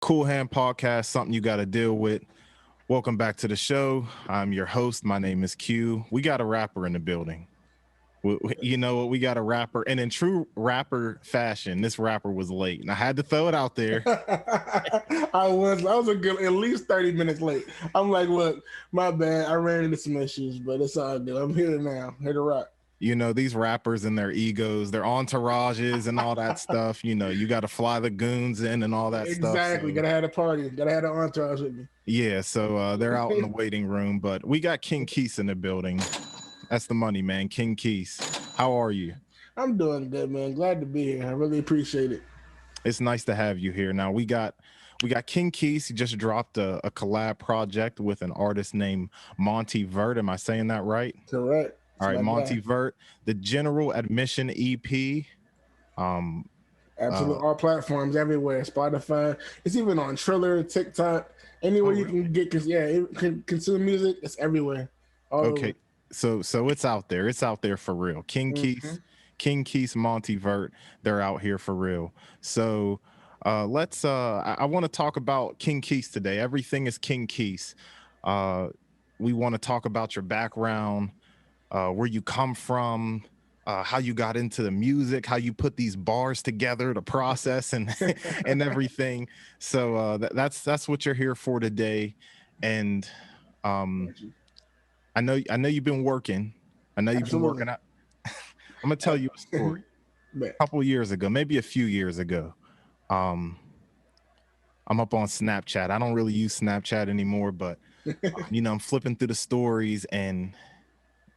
Cool Hand Podcast, something you got to deal with. Welcome back to the show. I'm your host. My name is Q. We got a rapper in the building. You know what? We got a rapper, and in true rapper fashion, this rapper was late, and I had to throw it out there. I was a good at least 30 minutes late. I'm like, look, my bad. I ran into some issues, but it's all good. I'm here now, here to rock. You know, these rappers and their egos, their entourages and all that stuff. You know, you got to fly the goons in and all that stuff. Exactly. So, Gotta have a party. Gotta have an entourage with me. yeah, so they're out in the waiting room, but we got King Quise in the building. That's the money, man. King Quise. How are you? I'm doing good, man. Glad to be here. I really appreciate it. It's nice to have you here. Now we got King Quise. He just dropped a collab project with an artist named Monty Vert. Am I saying that right? Correct. All right, That's my Monty guy. Vert, the General Admission EP. Absolutely. All platforms everywhere. Spotify. It's even on Triller, TikTok, anywhere you really? can get. Cause yeah, it can consume music. It's everywhere. All Okay, so it's out there. It's out there for real. over. King Quise, Monty Vert, they're out here for real. So let's I want to talk about King Quise today. Everything is King Quise. We want to talk about your background, where you come from, how you got into the music, how you put these bars together, the process, and and everything. So that's what you're here for today. And um, Thank you. I know you've been working. I know you've been Absolutely. working out. I'm gonna tell you a story. Man. A couple years ago, maybe a few years ago, um, I'm up on Snapchat. I don't really use Snapchat anymore, but you know, I'm flipping through the stories, and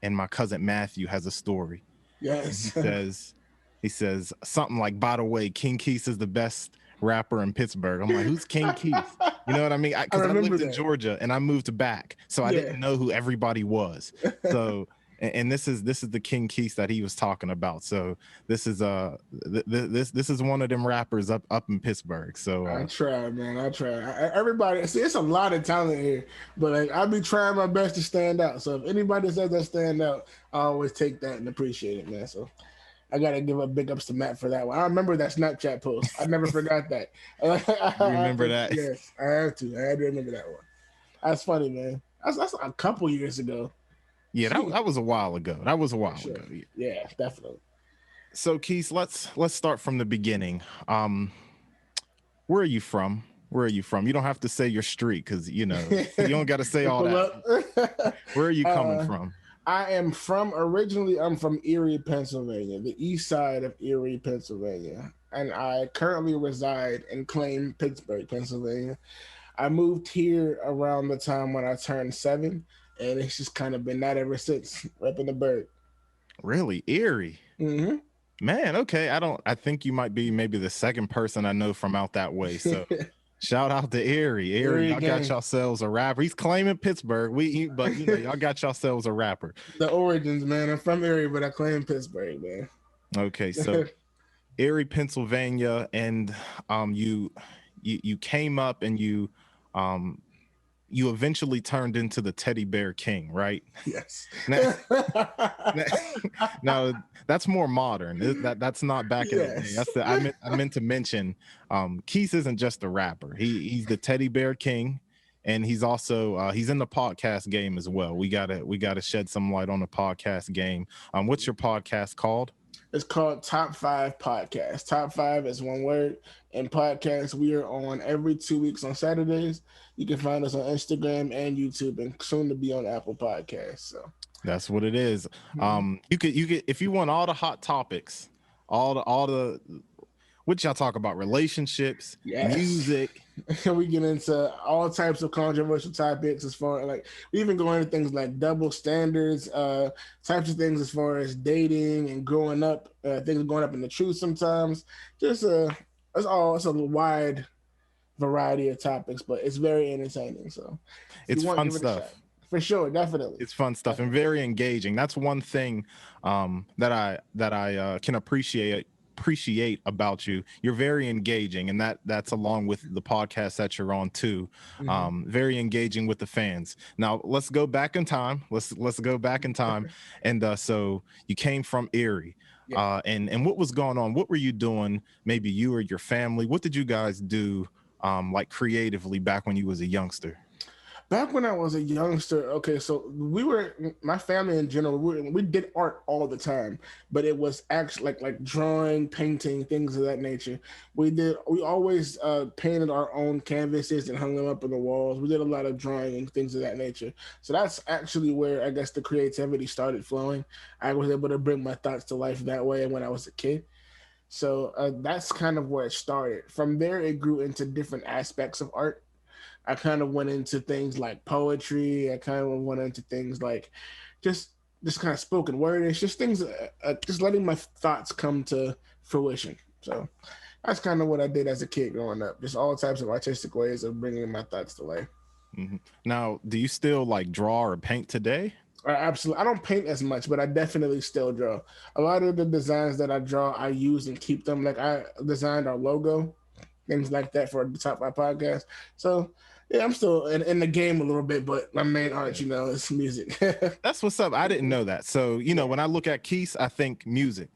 my cousin Matthew has a story. And Yes. he says something like, by the way, King Quise is the best rapper in Pittsburgh. I'm like, who's King Quise? You know what I mean? I Because I remember lived in that. Georgia and I moved back, so I Yeah. didn't know who everybody was. So, and this is the King Quise that he was talking about. So this is this is one of them rappers up in Pittsburgh. So I try, man. I try. Everybody, see, it's a lot of talent here, but like, I be trying my best to stand out. So if anybody says I stand out, I always take that and appreciate it, man. So I gotta give up big ups to Matt for that one. I remember that Snapchat post. I never forgot that. you remember that? Yes, I had to. I had to remember that one. That's funny, man. That's a couple years ago. Yeah, Jeez, that was a while ago. That was a for while ago. sure. Yeah. Yeah, definitely. So Keith, let's start from the beginning. Where are you from? Where are you from? You don't have to say your street because you know you don't got to say To all pull that. up. Where are you coming uh, from? I am from originally. I'm from Erie, Pennsylvania, the east side of Erie, Pennsylvania, and I currently reside and claim Pittsburgh, Pennsylvania. I moved here around the time when I turned 7, and it's just kind of been that ever since. Repping the bird. Really, Erie, Mm-hmm. man. Okay, I don't. I think you might be maybe the second person I know from out that way. So shout out to Erie. Erie, Erie y'all got gang, yourselves a rapper. He's claiming Pittsburgh. But you know, y'all got yourselves a rapper. the origins, man. I'm from Erie, but I claim Pittsburgh, man. Okay, so Erie, Pennsylvania, and you came up and um you eventually turned into the teddy bear king, right? Yes. Now, now that's more modern. That's not back in the day. Yes. That's the I meant to mention. Keith isn't just a rapper. He's the teddy bear king, and he's also he's in the podcast game as well. We gotta shed some light on the podcast game. What's your podcast called? It's called Top Five Podcast. Top Five is one word. And podcast, we are on every 2 weeks on Saturdays. You can find us on Instagram and YouTube, and soon to be on Apple Podcasts. So, That's what it is. You could if you want all the hot topics, all the what y'all talk about, relationships, yes, music. we get into all types of controversial topics as far like we even go into things like double standards, types of things as far as dating and growing up, things going up in the truth sometimes. Just it's a wide variety of topics, but it's very entertaining. So if you It's want, fun give it a shot. stuff. For sure, definitely. It's fun stuff and Definitely. very engaging. That's one thing that I can appreciate about you. You're very engaging, and that's along with the podcast that you're on too. Hmm. Very engaging with the fans. Now let's go back in time. Let's go back in time. And so you came from Erie. Yeah. And what was going on? What were you doing? Maybe you or your family. What did you guys do like creatively back when you was a youngster? Back when I was a youngster, okay, so my family in general, we did art all the time, but it was actually like drawing, painting, things of that nature. We always painted our own canvases and hung them up on the walls. We did a lot of drawing and things of that nature. So that's actually where I guess the creativity started flowing. I was able to bring my thoughts to life that way when I was a kid. So that's kind of where it started. From there, it grew into different aspects of art. I kind of went into things like poetry. I kind of went into things like just just kind of spoken word. It's just things, just letting my thoughts come to fruition. So that's kind of what I did as a kid growing up. Just all types of artistic ways of bringing my thoughts to life. Now, do you still like draw or paint today? Absolutely. I don't paint as much, but I definitely still draw. A lot of the designs that I draw, I use and keep them. Like I designed our logo, things like that for the Top 5 podcast. So yeah, I'm still in the game a little bit, but my main art, is music. That's what's up. I didn't know that. So, when I look at Quise, I think music.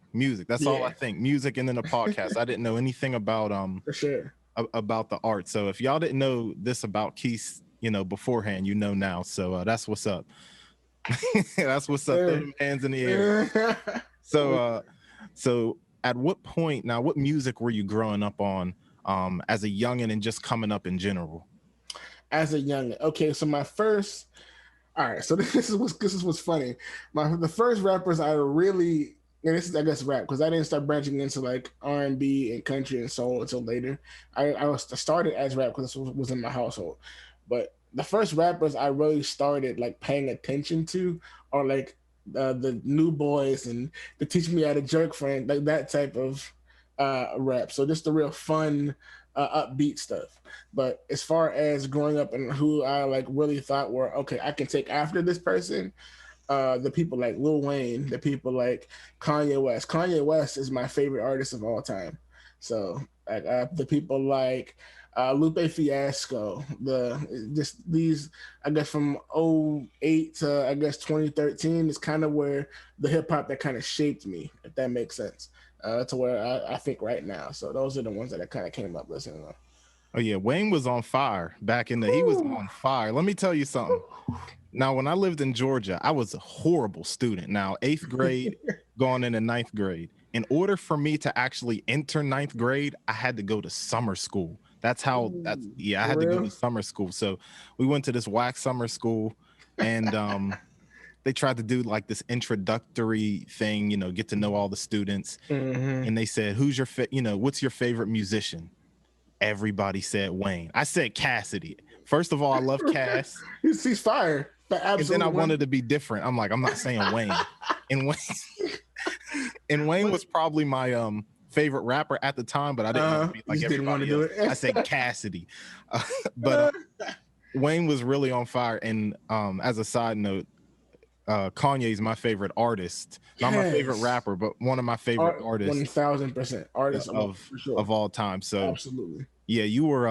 That's all I Yeah, think. Music and then a podcast. I didn't know anything for sure. about the art. So if y'all didn't know this about Quise, beforehand, you know now. So that's what's up. That's what's up. Throw them hands in the air. So so at what point now, what music were you growing up on as a youngin and just coming up in general? As a young, okay, so my first, all right, so this is what's funny. The first rappers I really, and this is I guess rap because I didn't start branching into like R&B and country and soul until later. I started as rap because this was in my household, but the first rappers I really started like paying attention to are like the New Boys and the Teach Me How to Jerk Friend, like that type of rap. So just the real fun, upbeat stuff. But as far as growing up and who I like really thought were okay, I can take after this person. The people like Lil Wayne, the people like Kanye West. Kanye West is my favorite artist of all time. So the people like Lupe Fiasco, just these, I guess from '08 to I guess 2013 is kind of where the hip hop that kind of shaped me, if that makes sense. To where I think right now. So those are the ones that I kind of came up listening to. Oh yeah, Wayne was on fire back in the. He was on fire. Let me tell you something. Now, when I lived in Georgia, I was a horrible student. Now, eighth grade, going into ninth grade. In order for me to actually enter ninth grade, I had to go to summer school. I For had to go real? to summer school. So we went to this whack summer school, and they tried to do like this introductory thing, get to know all the students. Mm-hmm. And they said, what's your favorite musician? Everybody said Wayne. I said Cassidy. First of all, I love Cass. He's fire. But And then I absolutely. wanted to be different. I'm like, I'm not saying Wayne. And Wayne and Wayne was probably my favorite rapper at the time, but I didn't want to be You like just didn't want to everybody do else. it. I said Cassidy. But Wayne was really on fire. And as a side note, Kanye's my favorite artist. Not my favorite Yes. rapper, but one of my favorite artists 1,000% artist of for sure. of all time. So Absolutely. yeah, you were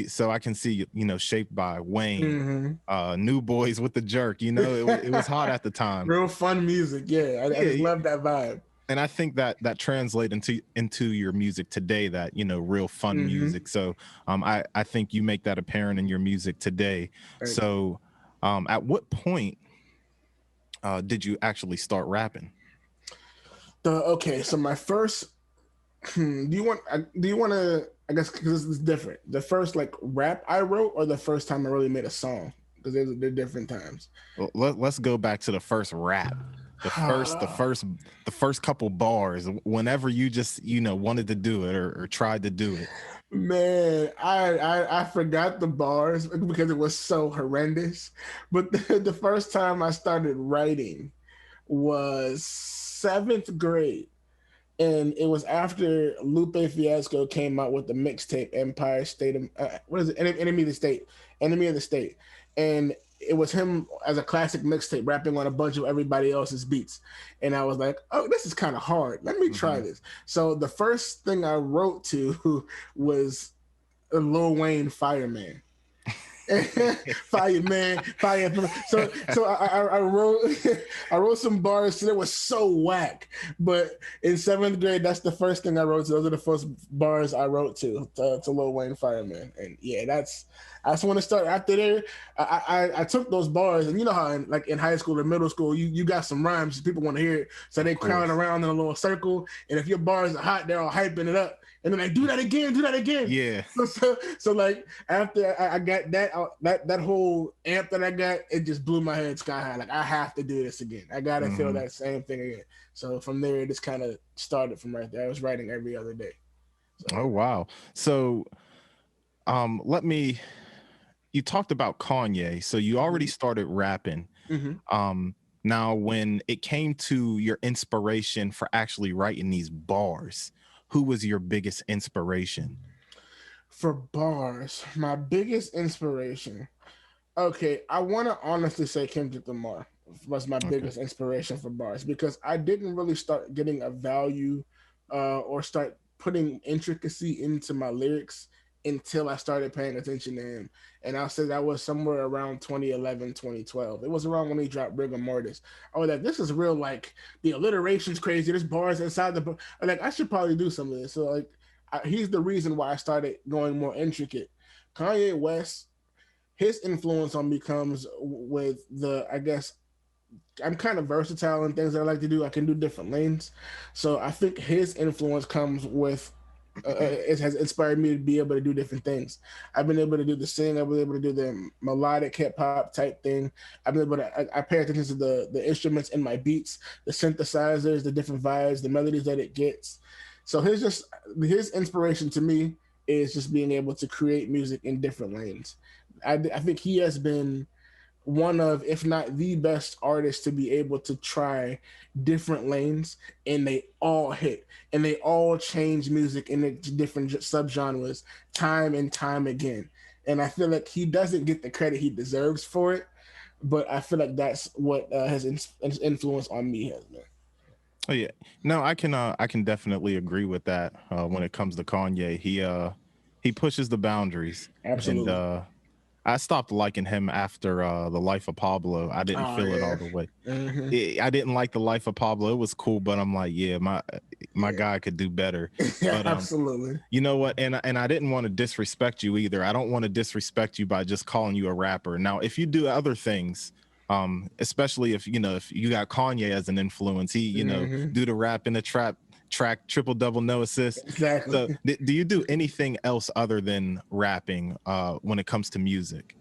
so I can see shaped by Wayne, Mm-hmm. New Boys with the Jerk. It was hot at the time. Real fun music. Yeah, I just Yeah, love that vibe. and I think that translates into your music today. That real fun Mm-hmm. music. So I think you make that apparent in your music today. Thank you. So at what point did you actually start rapping? Okay, so my first. Do you want to? I guess because it's different. The first like rap I wrote, or the first time I really made a song, because they're different times. Well, let's go back to the first rap. The first couple bars. Whenever you just wanted to do it or tried to do it. Man, I forgot the bars because it was so horrendous. But the first time I started writing was seventh grade, and it was after Lupe Fiasco came out with the mixtape Empire State of what is it? Enemy of the State, and it was him as a classic mixtape rapping on a bunch of everybody else's beats, and I was like, oh, this is kind of hard. Let me try this. So the first thing I wrote to was Lil Wayne Fireman. Fireman, fire. So I wrote I wrote some bars that was so whack. But in seventh grade, that's the first thing I wrote to. Those are the first bars I wrote to Lil Wayne Fireman. And yeah, that's when it started. After there, I took those bars, and you know how like in high school or middle school, you got some rhymes, people want to hear it, so they crowd around in a little circle. And if your bars are hot, they're all hyping it up. And then like, do that again, do that again. Yeah. So like after I got that whole amp that I got, it just blew my head sky high. Like I have to do this again. I gotta feel that same thing again. So from there, it just kind of started from right there. I was writing every other day. So. Oh wow. So you talked about Kanye. So you already started rapping. Now when it came to your inspiration for actually writing these bars, who was your biggest inspiration? For bars, my biggest inspiration. Okay, I want to honestly say Kendrick Lamar was my biggest inspiration for bars, because I didn't really start getting a value or start putting intricacy into my lyrics until I started paying attention to him. And I'll say that was somewhere around 2011, 2012. It was around when he dropped Rigor Mortis. I was like, this is real, like, the alliteration's crazy. There's bars inside the book. Like, I should probably do some of this. So, like, he's the reason why I started going more intricate. Kanye West, his influence on me comes with I guess, I'm kind of versatile in things that I like to do. I can do different lanes. So I think his influence comes with, it has inspired me to be able to do different things. I've been able to do the sing. I've been able to do the melodic hip hop type thing. I've been able to, I pay attention to the instruments in my beats, the synthesizers, the different vibes, the melodies that it gets. So his inspiration to me is just being able to create music in different lanes. I think he has been one of, if not the best artist to be able to try different lanes, and they all hit, and they all change music in different subgenres time and time again. And I feel like he doesn't get the credit he deserves for it, but I feel like that's what his influence on me has been. Oh yeah, no, I can definitely agree with that. When it comes to Kanye, he pushes the boundaries. Absolutely. And I stopped liking him after the Life of Pablo. I didn't feel it all the way. I didn't like the Life of Pablo. It was cool, but I'm like, yeah, my guy could do better. But absolutely. You know what? And I didn't want to disrespect you either. I don't want to disrespect you by just calling you a rapper. Now, if you do other things, especially if you got Kanye as an influence, he do the rap in the trap track, triple double, no assist. Exactly. So do you do anything else other than rapping when it comes to music?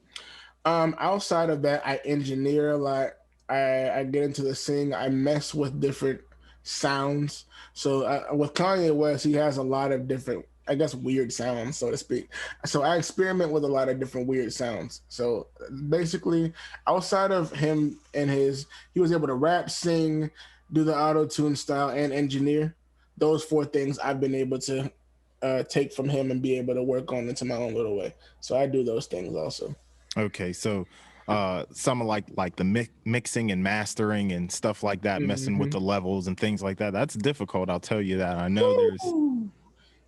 Outside of that, I engineer a lot. I get into the sing. I mess with different sounds. So with Kanye West, he has a lot of different, I guess, weird sounds, so to speak. So I experiment with a lot of different weird sounds. So basically, outside of him and he was able to rap, sing, do the auto tune style, and engineer. Those four things I've been able to take from him and be able to work on into my own little way. So I do those things also. Okay, so some like the mixing and mastering and stuff like that, messing with the levels and things like that. That's difficult. I'll tell you that. I know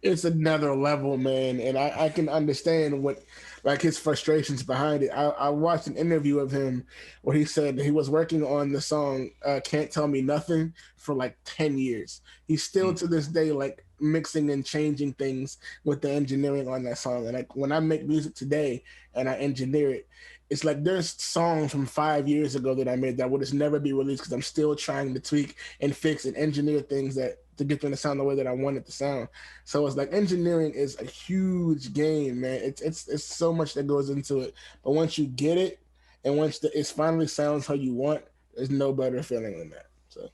it's another level, man, and I can understand what, like, his frustrations behind it. I watched an interview of him where he said he was working on the song "Can't Tell Me Nothing" for like 10 years. He's still to this day like mixing and changing things with the engineering on that song. And like when I make music today and I engineer it, it's like there's songs from 5 years ago that I made that would just never be released because I'm still trying to tweak and fix and engineer things that to get them to sound the way that I want it to sound. So it's like engineering is a huge game, man. It's so much that goes into it. But once you get it, and once it finally sounds how you want, there's no better feeling than that. So,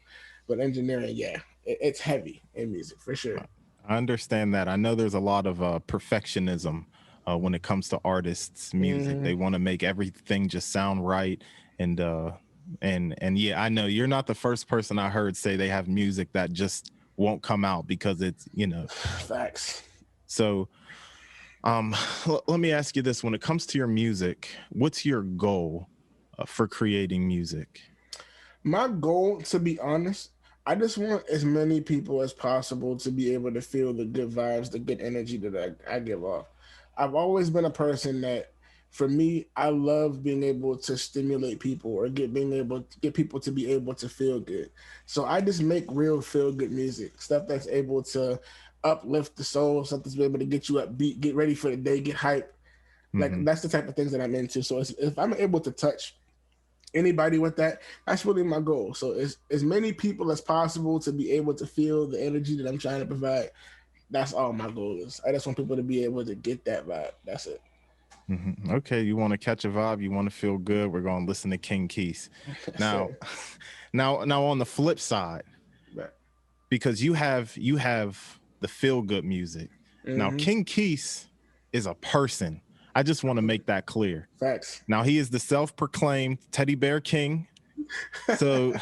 but engineering, yeah, it's heavy in music for sure. I understand that. I know there's a lot of perfectionism when it comes to artists' music. They want to make everything just sound right, and yeah, I know you're not the first person I heard say they have music that just won't come out because it's facts. So let me ask you this: when it comes to your music, what's your goal for creating music? My goal, to be honest, I just want as many people as possible to be able to feel the good vibes, the good energy that I give off. I've always been a person that for me, I love being able to stimulate people or being able to get people to be able to feel good. So I just make real feel good music, stuff that's able to uplift the soul, something that's able to get you upbeat, get ready for the day, get hype. Like Hmm. that's the type of things that I'm into. So if I'm able to touch anybody with that, that's really my goal. So as many people as possible to be able to feel the energy that I'm trying to provide. That's all my goal is. I just want people to be able to get that vibe. That's it. Hmm. Okay, you want to catch a vibe, you want to feel good. We're going to listen to King Keith. Yes, Now, sir. now on the flip side, Right. because you have the feel good music. Now, Mm-hmm. King Keith is a person. I just want to make that clear. Facts. Now, he is the self-proclaimed teddy bear king. So,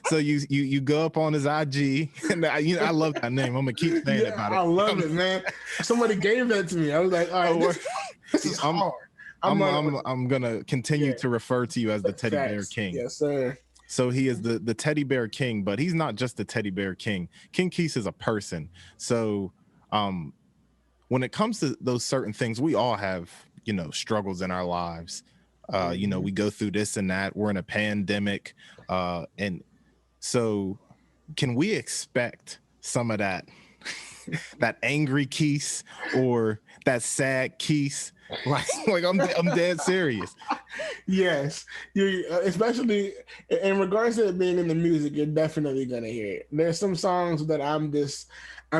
so you go up on his IG, and I love that name. I'm gonna keep saying it Yeah, about I it. love it, man. Somebody gave that to me. I was like, all right, Oh, this is I'm hard. I'm I'm running I'm with it. I'm gonna continue Yeah. to refer to you as the teddy bear Facts. king. Yes, sir. So he is the teddy bear king, but he's not just the teddy bear king. King Keith is a person. So um when it comes to those certain things, we all have, struggles in our lives. Mm-hmm. We go through this and that. We're in a pandemic. And so can we expect some of that that angry Keith or that sad Keith? Like I'm dead serious. Yes, you especially in regards to it being in the music, you're definitely gonna hear it. There's some songs that I'm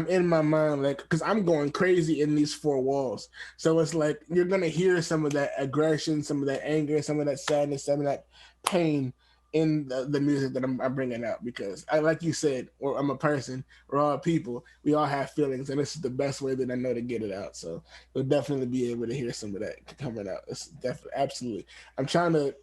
in my mind like because I'm going crazy in these four walls. So it's like you're gonna hear some of that aggression, some of that anger, some of that sadness, some of that pain in the music that I'm bringing out because I like you said, or I'm a person, we're all people, we all have feelings, and this is the best way that I know to get it out. So you'll definitely be able to hear some of that coming out. It's definitely absolutely. I'm trying to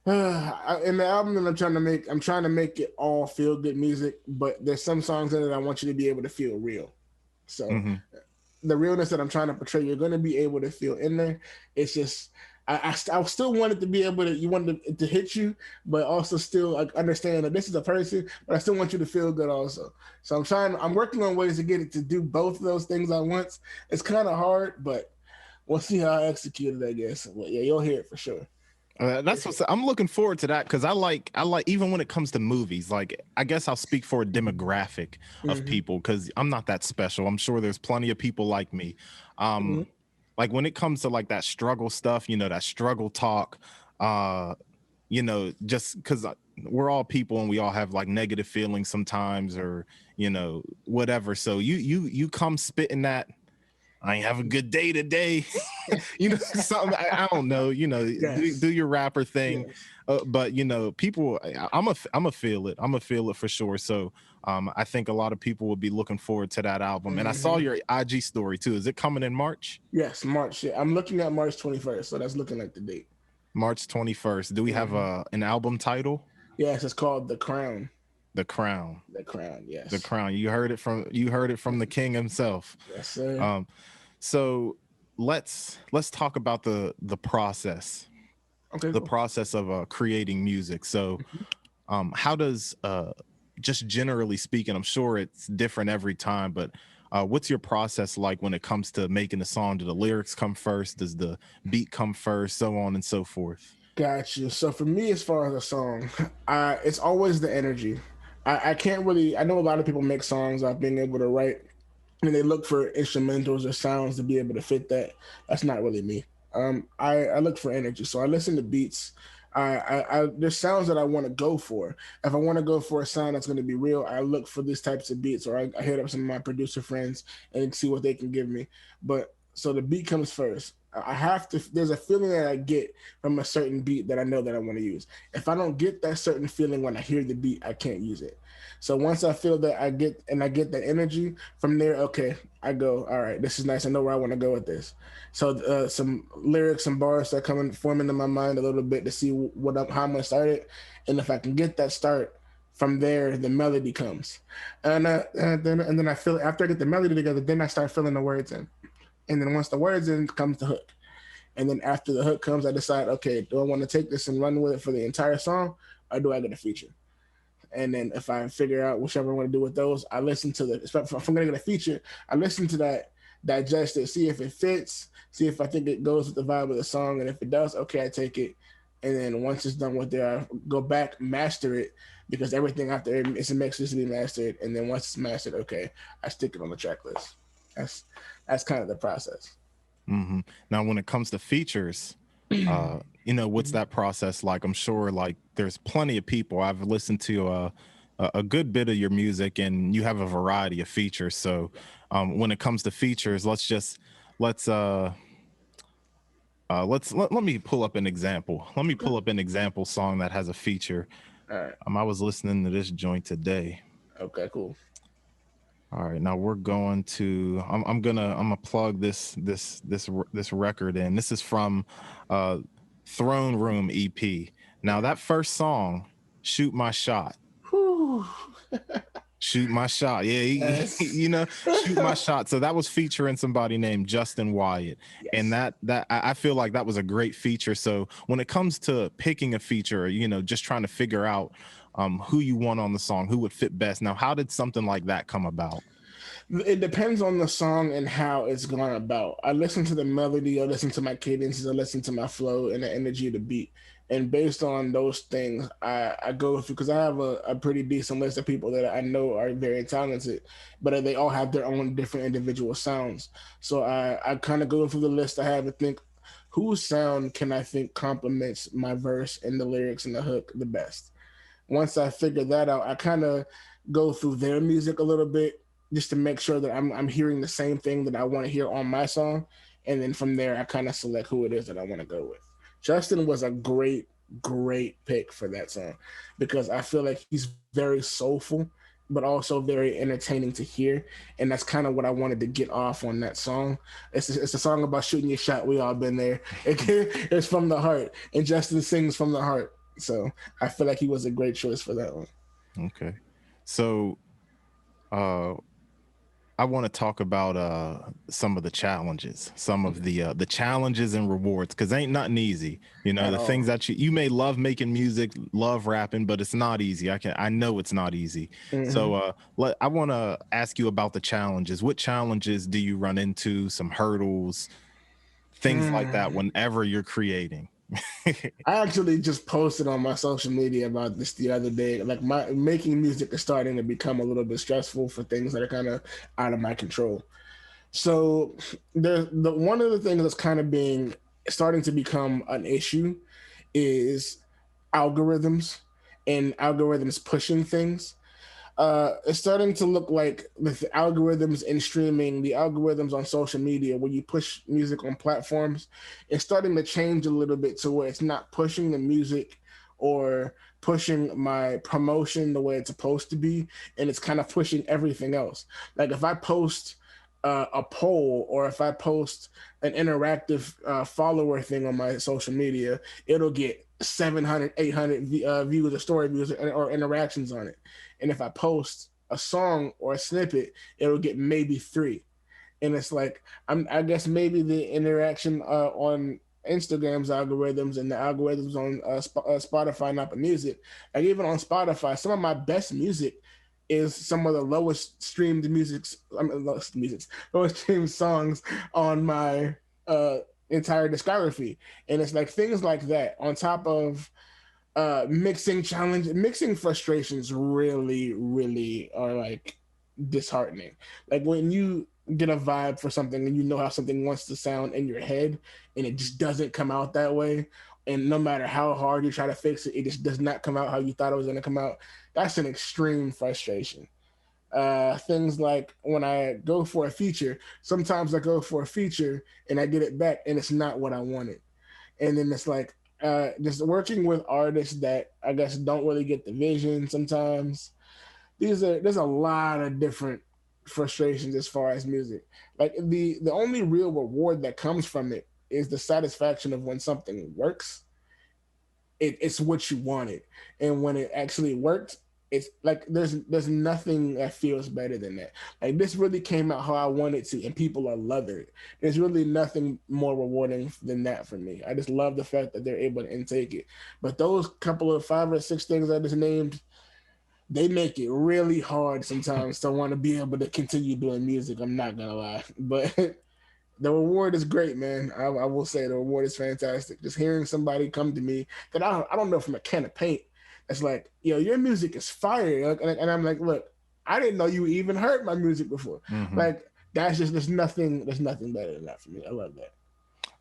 in the album that I'm trying to make it all feel good music, but there's some songs in it I want you to be able to feel real. So Hmm. the realness that I'm trying to portray, you're going to be able to feel in there. It's just I still want it to be able to you want it to hit you, but also still like understand that this is a person, but I still want you to feel good also. So I'm working on ways to get it to do both of those things at once. It's kind of hard, but we'll see how I execute it, I guess. But yeah, you'll hear it for sure. For That's sure. what I'm looking forward to that because I like even when it comes to movies. Like I guess I'll speak for a demographic of Mm-hmm. people because I'm not that special. I'm sure there's plenty of people like me. Um, Mm-hmm. like when it comes to like that struggle stuff, that struggle talk. Uh, just because we're all people and we all have like negative feelings sometimes, or whatever. So you come spitting that. I ain't have a good day today. Something I don't know. Do Yes. your rapper thing, Yes. but people. I'm a feel it. I'm a feel it for sure. So I think a lot of people will be looking forward to that album. And I saw Mm-hmm. your IG story too. Is it coming in March? Yes, March. Yeah, I'm looking at March 21st, so that's looking like the date. March 21st. Do we have Mm-hmm. an album title? Yes, it's called The Crown. The Crown. The Crown. The Yes. Crown. You heard it from the king himself. Yes, sir. Um, so let's talk about the process, Okay, the cool. process of creating music. So how does just generally speaking, I'm sure it's different every time, but what's your process like when it comes to making a song? Do the lyrics come first? Does the beat come first? So on and so forth. Got you. So for me, as far as a song, it's always the energy. I can't really. I know a lot of people make songs I've been able to write, and they look for instrumentals or sounds to be able to fit that. That's not really me. I look for energy, so I listen to beats. There's sounds that I want to go for. If I want to go for a sound that's going to be real, I look for these types of beats, or I hit up some of my producer friends and see what they can give me. But so the beat comes first. I have to. There's a feeling that I get from a certain beat that I know that I want to use. If I don't get that certain feeling when I hear the beat, I can't use it. So once I feel that I get that energy from there, okay, I go, all right, this is nice. I know where I want to go with this. So some lyrics, some bars that come and form into my mind a little bit to see how I'm gonna start it, and if I can get that start from there, the melody comes, and then I feel after I get the melody together, then I start filling the words in, and then once the words in comes the hook, and then after the hook comes, I decide, okay, do I want to take this and run with it for the entire song, or do I get a feature? And then if I figure out whichever I want to do with those, I listen to if I'm going to get a feature, I listen to that digest it, see if it fits, see if I think it goes with the vibe of the song, and if it does, okay, I take it. And then once it's done with there, I go back, master it, because everything after it's a mix needs to be mastered. And then once it's mastered, okay, I stick it on the track list. That's that's kind of the process. Hmm. Now, when it comes to features, what's that process like? I'm sure like there's plenty of people. I've listened to a good bit of your music, and you have a variety of features. So, when it comes to features, let's let me pull up an example. Let me Okay. pull up an example song that has a feature. All right. I was listening to this joint today. Okay. Cool. All right, now we're going to. I'm gonna plug this record in. This is from uh, Throne Room EP. Now that first song, "Shoot My Shot," Whew. shoot my shot. Yeah, Yes. shoot my shot. So that was featuring somebody named Justin Wyatt, and Yes. that I feel like that was a great feature. So when it comes to picking a feature, just trying to figure out who you want on the song, who would fit best. Now, how did something like that come about? It depends on the song and how it's gone about. I listen to the melody, I listen to my cadences, I listen to my flow and the energy of the beat. And based on those things, I go through, because I have a pretty decent list of people that I know are very talented, but they all have their own different individual sounds. So I kind of go through the list I have and think, whose sound can I think complements my verse and the lyrics and the hook the best? Once I figure that out, I kind of go through their music a little bit just to make sure that I'm hearing the same thing that I want to hear on my song, and then from there I kind of select who it is that I want to go with. Justin was a great pick for that song because I feel like he's very soulful but also very entertaining to hear, and that's kind of what I wanted to get off on that song. It's a song about shooting your shot. We all been there. It's from the heart, and Justin sings from the heart. So I feel like he was a great choice for that one. Okay, so uh, I want to talk about some of the challenges, some of the challenges and rewards, because ain't nothing easy. At The things all. that you may love making music, love rapping, but it's not easy. I know it's not easy. So Hmm. I want to ask you about the challenges. What challenges do you run into? Some hurdles, things like that. Hmm. Whenever you're creating. I actually just posted on my social media about this the other day. Like, my making music is starting to become a little bit stressful for things that are kind of out of my control. So the one of the things that's kind of being starting to become an issue is algorithms and algorithms pushing things. It's starting to look like with the algorithms in streaming, the algorithms on social media, when you push music on platforms, it's starting to change a little bit to where it's not pushing the music or pushing my promotion the way it's supposed to be, and it's kind of pushing everything else. Like if I post a poll or if I post an interactive follower thing on my social media, it'll get 700, 800 views or story views or interactions on it. And if I post a song or a snippet, it'll get maybe three. And it's like, I guess maybe the interaction on Instagram's algorithms and the algorithms on Spotify and Apple Music, like even on Spotify, some of my best music is some of the lowest streamed lowest streamed songs on my uh, entire discography. And it's like things like that on top of mixing frustrations really are like disheartening. Like when you get a vibe for something and you know how something wants to sound in your head and it just doesn't come out that way, and no matter how hard you try to fix it, it just does not come out how you thought it was going to come out. That's an extreme frustration. Things like when I go for a feature, sometimes I go for a feature and I get it back and it's not what I wanted. And then it's like just working with artists that I guess don't really get the vision sometimes. There's a lot of different frustrations as far as music. Like the only real reward that comes from it is the satisfaction of when something works. It's what you wanted, and when it actually worked, it's like there's nothing that feels better than that. Like this really came out how I wanted to, and people are loving it. There's really nothing more rewarding than that for me. I just love the fact that they're able to intake it. But those couple of 5 or 6 things I just named, they make it really hard sometimes to want to be able to continue doing music. I'm not gonna lie, but the reward is great, man. I will say the reward is fantastic. Just hearing somebody come to me that I don't know from a can of paint. It's like, yo, your music is fire, and I'm like, look, I didn't know you even heard my music before. Mm-hmm. Like there's nothing better than that for me. I love that.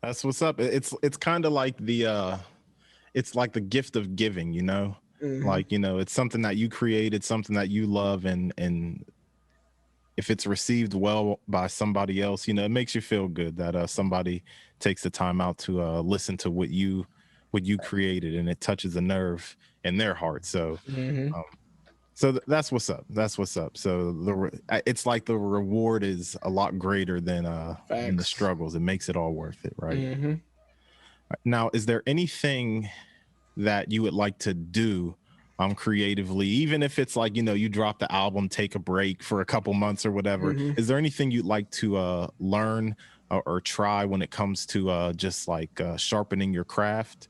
That's what's up. It's kind of like it's like the gift of giving, you know? Mm-hmm. Like, you know, it's something that you created, something that you love, and if it's received well by somebody else, you know, it makes you feel good that somebody takes the time out to listen to what you created, and it touches a nerve in their heart. So Mm-hmm. um, that's what's up. That's what's up. So it's like the reward is a lot greater than the Facts. struggles. It makes it all worth it, right? Mm-hmm. Now, is there anything that you would like to do creatively, even if it's like, you know, you drop the album, take a break for a couple months or whatever? Mm-hmm. Is there anything you'd like to learn or try when it comes to just like sharpening your craft?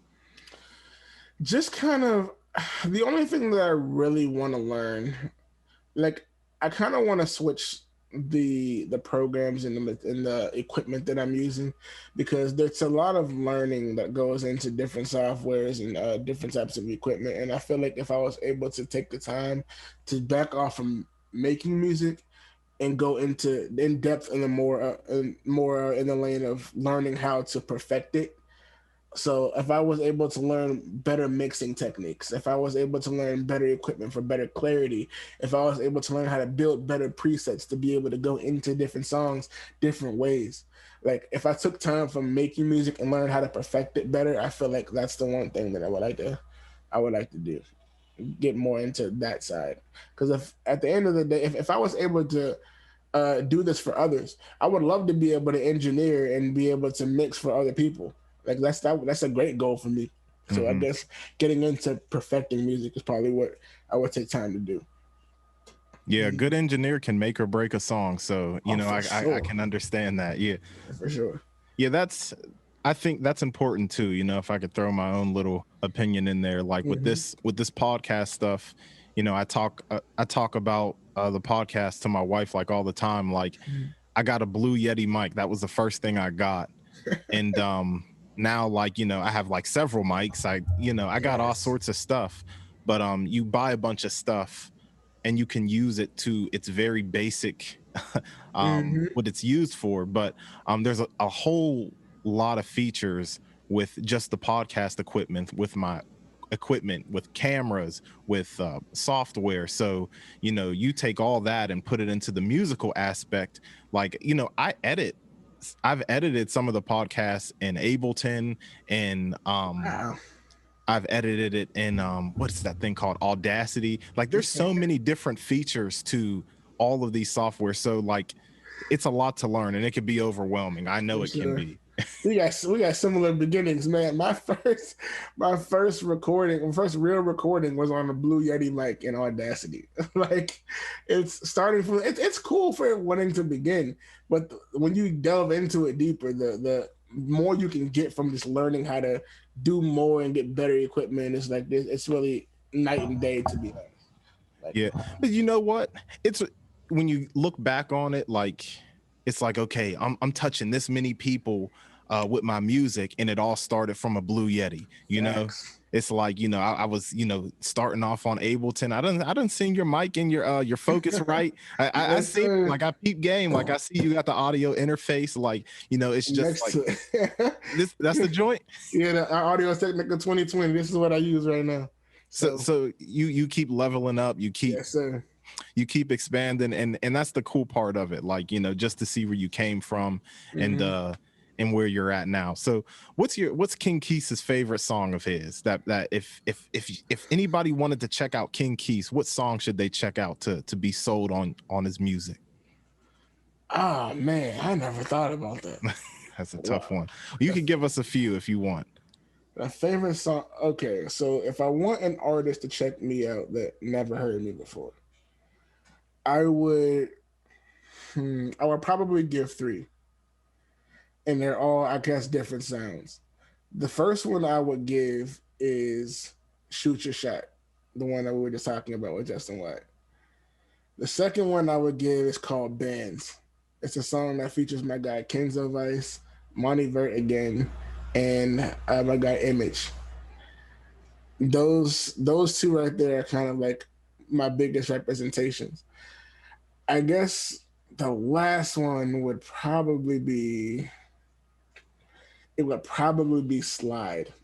Just kind of the only thing that I really want to learn, like I kind of want to switch the programs and the equipment that I'm using, because there's a lot of learning that goes into different softwares and different types of equipment. And I feel like if I was able to take the time to back off from making music and go into in depth in the more in the lane of learning how to perfect it. So if I was able to learn better mixing techniques, if I was able to learn better equipment for better clarity, if I was able to learn how to build better presets to be able to go into different songs different ways, like if I took time from making music and learn how to perfect it better, I feel like that's the one thing that I would like to do, get more into that side. Because if at the end of the day, if I was able to do this for others, I would love to be able to engineer and be able to mix for other people. Like that's a great goal for me. So I Mm-hmm. guess getting into perfecting music is probably what I would take time to do. Yeah, a Mm-hmm. good engineer can make or break a song. So, you Oh, know, for I sure, can understand that. Yeah. for sure. Yeah, I think that's important too. You know, if I could throw my own little opinion in there, like Mm-hmm. with this podcast stuff, you know, I talk about the podcast to my wife like all the time. Like, I got a Blue Yeti mic. That was the first thing I got, and now, like, you know, I have like several mics. I got all Yes. sorts of stuff, but you buy a bunch of stuff and you can use it to its very basic Mm-hmm. what it's used for. But there's a whole lot of features with just the podcast equipment, with my equipment, with cameras, with software. So, you know, you take all that and put it into the musical aspect. Like, you know, I've edited some of the podcasts in Ableton, and Wow. I've edited it in what's that thing called, Audacity. Like, there's so many different features to all of these software. So like, it's a lot to learn, and it can be overwhelming. I know For it can sure. be. We got similar beginnings, man. My first real recording was on a Blue Yeti mic in Audacity. Like, it's starting from it's cool for wanting to begin, but when you delve into it deeper, the more you can get from just learning how to do more and get better equipment is like this. It's really night and day, to be honest. Like, Yeah, but you know what? It's when you look back on it, like, it's like, okay, I'm touching this many people with my music, and it all started from a Blue Yeti. You know, facts. it's like, you know, I was, you know, starting off on Ableton. I didn't seen your mic and your focus right. I Yes, see, sir. like, I peep game. Like, I see you got the audio interface. Like, you know, it's just Next like to it. this. That's the joint. Yeah, the Audio Technica 2020. This is what I use right now. So So you keep leveling up. yes, sir. You keep expanding, and that's the cool part of it, like, you know, just to see where you came from, and Mm-hmm. and where you're at now. So what's King Quise favorite song of his, that if anybody wanted to check out King Quise, what song should they check out to be sold on his music? Oh man, I never thought about that. That's a tough Wow. one. You The, can give us a few if you want. the favorite song. Okay, so if I want an artist to check me out that never heard me before, I would. I would probably give three, and they're all, I guess, different sounds. The first one I would give is "Shoot Your Shot." the one that we were just talking about with Justin White. The second one I would give is called Bands. It's a song that features my guy Kenzo Vice, Monty Vert again, and my guy Image. Those two right there are kind of like my biggest representations. I guess the last one would probably be Slide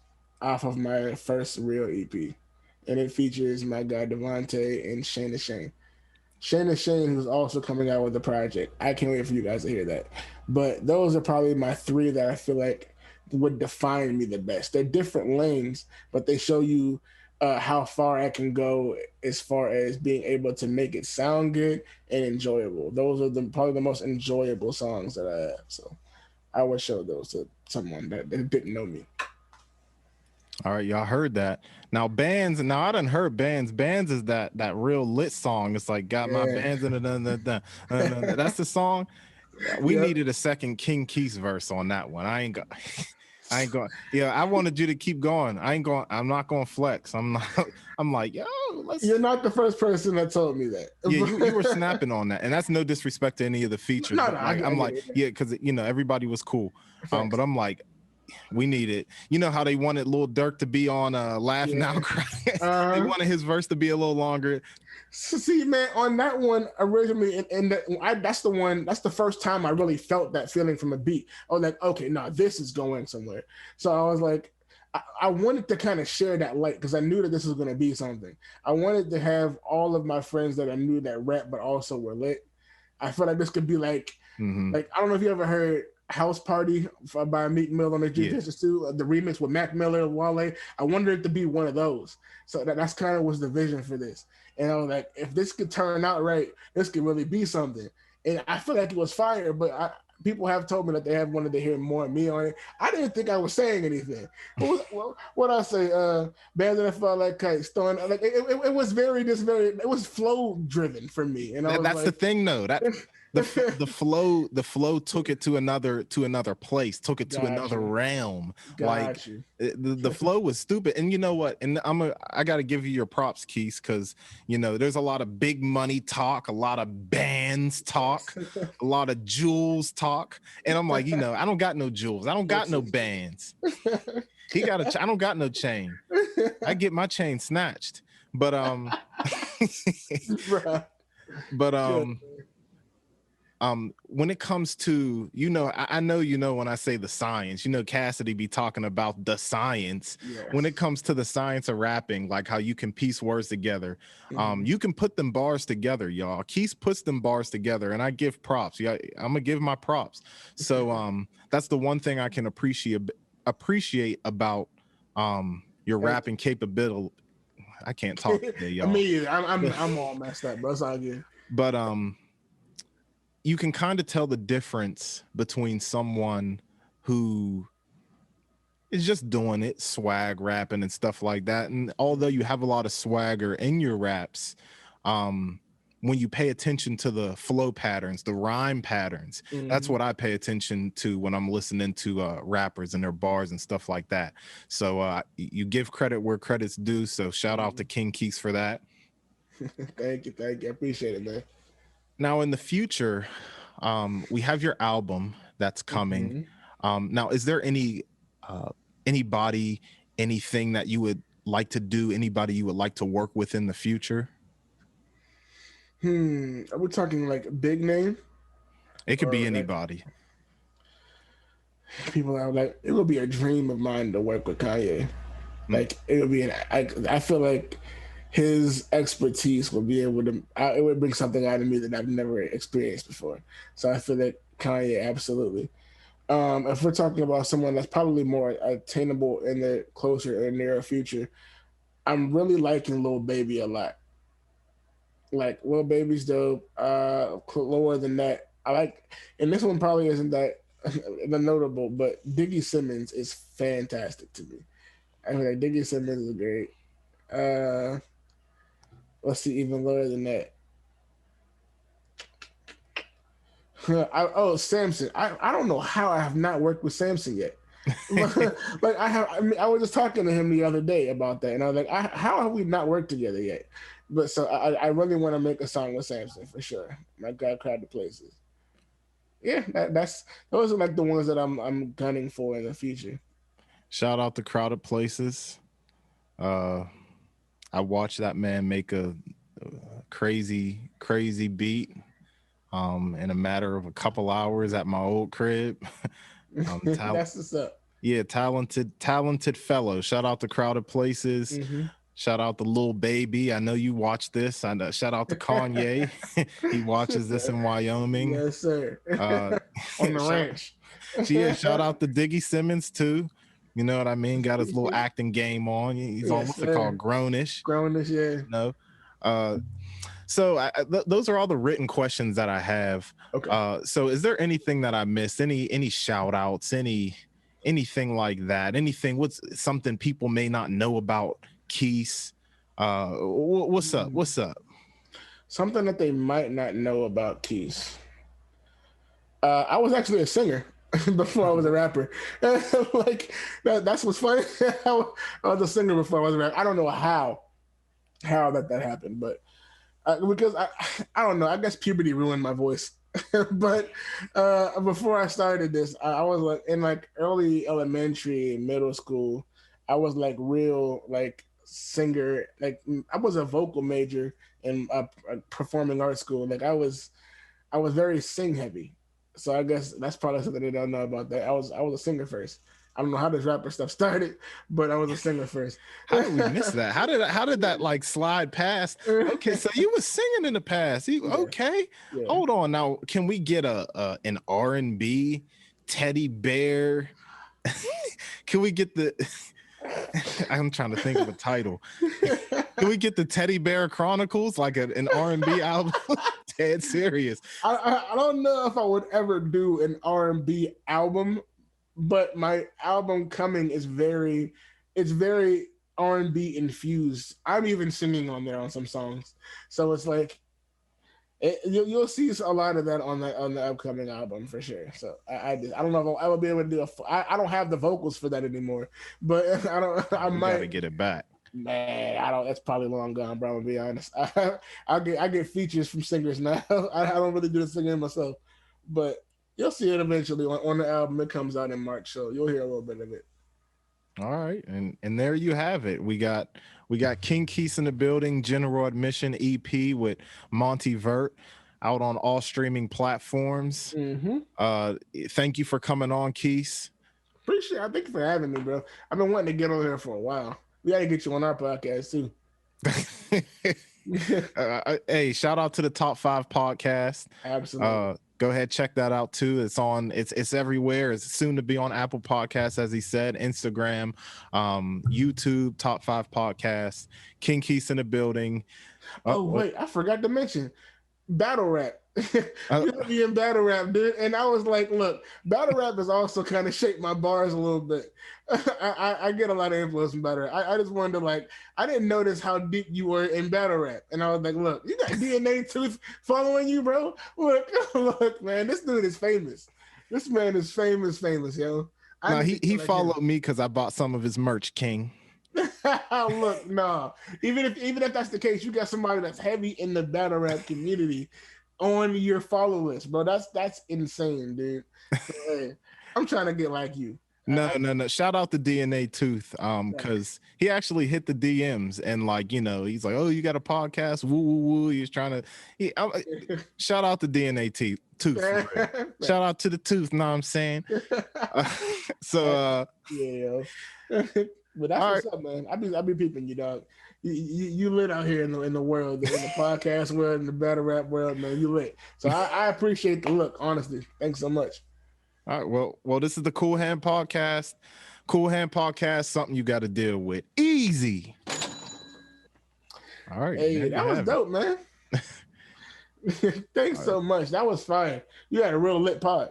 off of my first real EP. And it features my guy Devontae and Shayna Shane. Shayna Shane, who's also coming out with a project. I can't wait for you guys to hear that. But those are probably my three that I feel like would define me the best. They're different lanes, but they show you how far I can go as far as being able to make it sound good and enjoyable. Those are probably the most enjoyable songs that I have. So I would show those to someone that didn't know me. All right, y'all heard that. Now bands, now I done heard bands. Bands is that real lit song. It's like got my bands in it. That's the song. We needed a second King Keith verse on that one. I ain't going. Yeah, I wanted you to keep going. I'm not going to flex. I'm not. I'm like, yo, You're not the first person that told me that. Yeah, you were snapping on that, and that's no disrespect to any of the features. No, I'm like, yeah, because everybody was cool. But I'm like, we need it. You know how they wanted Lil Durk to be on Laugh Now Cry. They wanted his verse to be a little longer. So see, man, on that one originally, that's the first time I really felt that feeling from a beat. I was like, okay, no, this is going somewhere. So I was like, I wanted to kind of share that light because I knew that this was going to be something. I wanted to have all of my friends that I knew that rap, but also were lit. I feel like this could be like I don't know if you ever heard House Party by Meek Mill on the G-Justice 2, the remix with Mac Miller and Wale. I wanted it to be one of those. So that's kind of was the vision for this. And I was like, if this could turn out right, this could really be something. And I feel like it was fire, but people have told me that they have wanted to hear more of me on it. I didn't think I was saying anything. What I say? Bands that felt like kites, throwing like it was it was flow driven for me. And that's like, the thing, though. That the flow took it to another place, took it to another realm. The flow was stupid. And you know what? And I got to give you your props, Keith, because there's a lot of big money talk, a lot of bands talk, a lot of jewels talk, and I'm like, I don't got no jewels, I don't got no bands. I don't got no chain. I get my chain snatched, but when it comes to, I know when I say the science, Cassidy be talking about the science. Yes. When it comes to the science of rapping, like how you can piece words together, you can put them bars together, y'all. Keith puts them bars together, and I give props. Yeah, I'm gonna give my props. So that's the one thing I can appreciate about your rapping capability. I can't talk today, y'all. I'm all messed up, bro. It's all good. But you can kind of tell the difference between someone who is just doing it, swag rapping and stuff like that. And although you have a lot of swagger in your raps, when you pay attention to the flow patterns, the rhyme patterns, that's what I pay attention to when I'm listening to rappers and their bars and stuff like that. So you give credit where credit's due. So shout out to King Keith for that. Thank you. I appreciate it, man. Now, in the future, we have your album that's coming. Now, is there anybody, anything that you would like to do, anybody you would like to work with in the future? Are we talking like big name? It could be anybody. People are like, it would be a dream of mine to work with Kanye. Like, it would be I feel like his expertise will be able to, it would bring something out of me that I've never experienced before. So I feel like Kanye, absolutely. If we're talking about someone that's probably more attainable in the closer and near future, I'm really liking Lil Baby a lot. Like, Lil Baby's dope. Lower than that, I like, and this one probably isn't that notable, but Diggy Simmons is fantastic to me. I mean, like, Diggy Simmons is great. Let's see, even lower than that. Samson. I don't know how I have not worked with Samson yet. Like I was just talking to him the other day about that, and I was like, how have we not worked together yet? But so I really want to make a song with Samson for sure. My God, Crowded Places. Yeah, that's those are like the ones that I'm gunning for in the future. Shout out to Crowded Places. Uh, I watched that man make a crazy beat in a matter of a couple hours at my old crib. That's what's up. Yeah, talented fellow. Shout out to Crowded Places. Hmm. Shout out to Lil Baby. I know you watch this. And shout out to Kanye. He watches this in Wyoming. Yes, sir. Uh, On the shout, ranch. shout out to Diggy Simmons too. You know what I mean? Got his little acting game on. He's on Yes, what's it called? Grownish. Grownish, yeah. No. So those are all the written questions that I have. Okay. So is there anything that I missed? Any shout outs? Anything like that? Anything? What's something people may not know about Quise? What's up? What's up? Something that they might not know about Quise. I was actually a singer before I was a rapper. Like that's what's funny. I was a singer before I was a rapper. I don't know how that happened, but because I don't know. I guess puberty ruined my voice. But before I started this, I was like in like early elementary, middle school. I was like real like singer. Like I was a vocal major in performing arts school. Like I was very sing heavy. So I guess that's probably something they don't know about that. I was a singer first. I don't know how this rapper stuff started, but I was a singer first. How did we miss that? How did that like slide past? Okay, so you were singing in the past. Okay. Yeah. Hold on. Now, can we get an R&B teddy bear? Can we get the I'm trying to think of a title. Can we get the Teddy Bear Chronicles, like an R&B album? Dead serious. I don't know if I would ever do an R&B album, but my album coming is it's very R&B infused. I'm even singing on there on some songs, so it's like you'll see a lot of that on the upcoming album for sure. So I don't know if I'll ever be able to do I don't have the vocals for that anymore, but I We might gotta get it back. Man, I don't. That's probably long gone, bro. I'm gonna be honest. I get features from singers now. I don't really do the singing myself, but you'll see it eventually on the album. It comes out in March, so you'll hear a little bit of it. All right, and there you have it. We got King Quise in the building, General Admission EP with Monty Vert out on all streaming platforms. Thank you for coming on, Quise. Appreciate it. Thank you for having me, bro. I've been wanting to get on here for a while. We got to get you on our podcast too. Hey, shout out to the Top 5 podcast. Absolutely. Go ahead, check that out too. It's everywhere. It's soon to be on Apple Podcasts, as he said, Instagram, YouTube, Top 5 podcast. King Quise in the building. Wait, I forgot to mention battle rap. You gotta be in battle rap, dude. And I was like, look, battle rap has also kind of shaped my bars a little bit. I get a lot of influence from battle rap. I just wanted to I didn't notice how deep you were in battle rap. And I was like, look, you got DNA Tooth following you, bro. Look, man, this dude is famous. This man is famous, yo. No, he followed me because I bought some of his merch, King. Look, no. Even if that's the case, you got somebody that's heavy in the battle rap community on your follow list, bro. That's insane, dude. So, hey, I'm trying to get like you. No. Shout out to DNA Tooth, because he actually hit the DMs and he's like, oh, you got a podcast? Woo woo woo. He's trying to. Shout out to DNA Tooth. Shout out to the Tooth. Know what I'm saying? Yeah. But that's what's up, man. I be peeping you, dog. You lit out here in the world, in the podcast world, in the battle rap world, man. You lit. So I appreciate the look, honestly. Thanks so much. All right. Well, this is the Cool Hand Podcast. Cool Hand Podcast, something you got to deal with. EAZY. All right. Hey, that was dope, man. Thanks so much. That was fire. You had a real lit pod.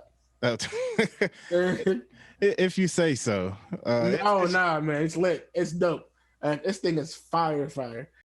If you say so. Nah, man. It's lit. It's dope. This thing is fire.